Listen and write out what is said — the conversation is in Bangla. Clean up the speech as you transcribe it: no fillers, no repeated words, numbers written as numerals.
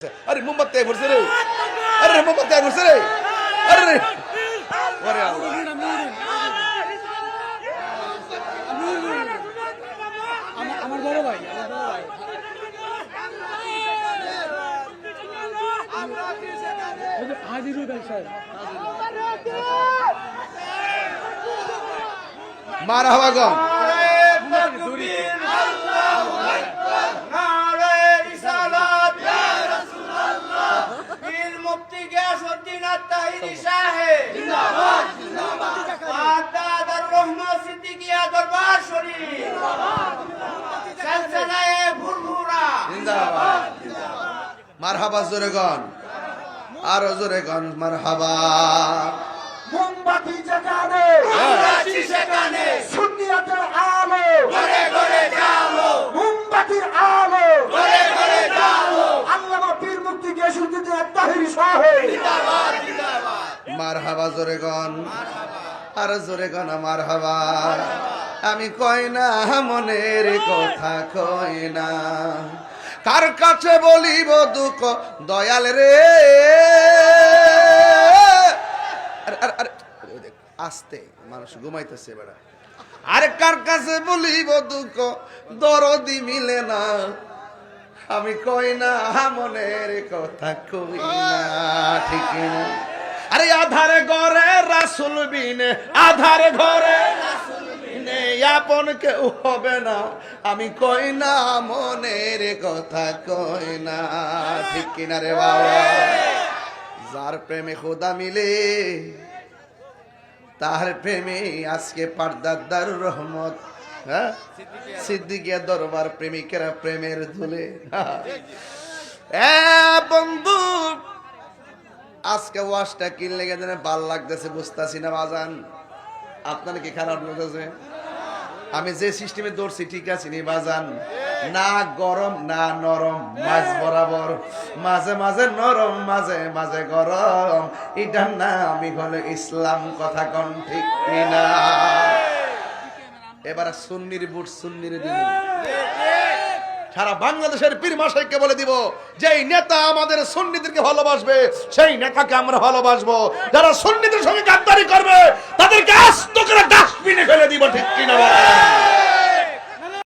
अरे मोमबत्ती आग पड़ছে রে अरे मोमबत्ती आग पड़ছে রে अरे अरे আমার বড় ভাই হাজিরুল ভাই স্যার মারহাবা গো মারহাবা জোরে গান আর জোরে গান মারহাবা মোমবাতি যেখানে আমরা আছি সেখানে সুন্নিয়তের আলো ঘরে ঘরে জ্বালো মোমবাতির আলো ঘরে ঘরে জ্বালো আল্লামা পীর মুফতি গিয়াসউদ্দিন আত-তাহেরি সাহেব জিন্দাবাদ জিন্দাবাদ মারহাবা জোরে গান আর জোরে গান মারহাবা আমি কই না মনের কথা কই না কার কাছে বলিব দুঃখ দয়াল রে আস্তে মানুষ ঘুমাইতেছে বেড়া আর কার কাছে বলিব দুঃখ দরদি মিলে না আমি কই না মনের কথা কই না ঠিক না আরে আধারে ঘরে রাসূল বিনে আধারে ঘরে রাসূল বিনে আপন কেউ হবে না আমি কই না মনের কথা কই না ঠিক কিনা রে বাবা যার প্রেমে খোদা মিলে তার প্রেমে আজকে পর্দার রহমত হ্যাঁ সিদ্দিকিয়া দরবার প্রেমিকেরা প্রেমের ধুলে এ বন্ধু আজকে ওয়াশটা কিন লেগে যেন ভাল লাগতেছে বুঝতেছি না বাজান আপনার কি খারাপ লাগতেছে আমি যে সিস্টেমে দৌড়ছি ঠিক আছে নি বাজান না গরম না নরম মাঝ বরাবর মাঝে মাঝে নরম মাঝে মাঝে গরম এটা না আমি হলে ইসলাম কথা কোন ঠিক না এবার সুন্নির বুট সুন্নির দিব সারা বাংলাদেশের পীর মাশাইখকে বলে দিব যেই নেতা আমাদের সুন্নিদেরকে ভালোবাসবে সেই নেতাকে আমরা ভালোবাসবো যারা সুন্নিদের সঙ্গে গাদ্দারি করবে তাদেরকে আস্ত করে ডাস্টবিনে ফেলে দিব ঠিক কিনা বলেন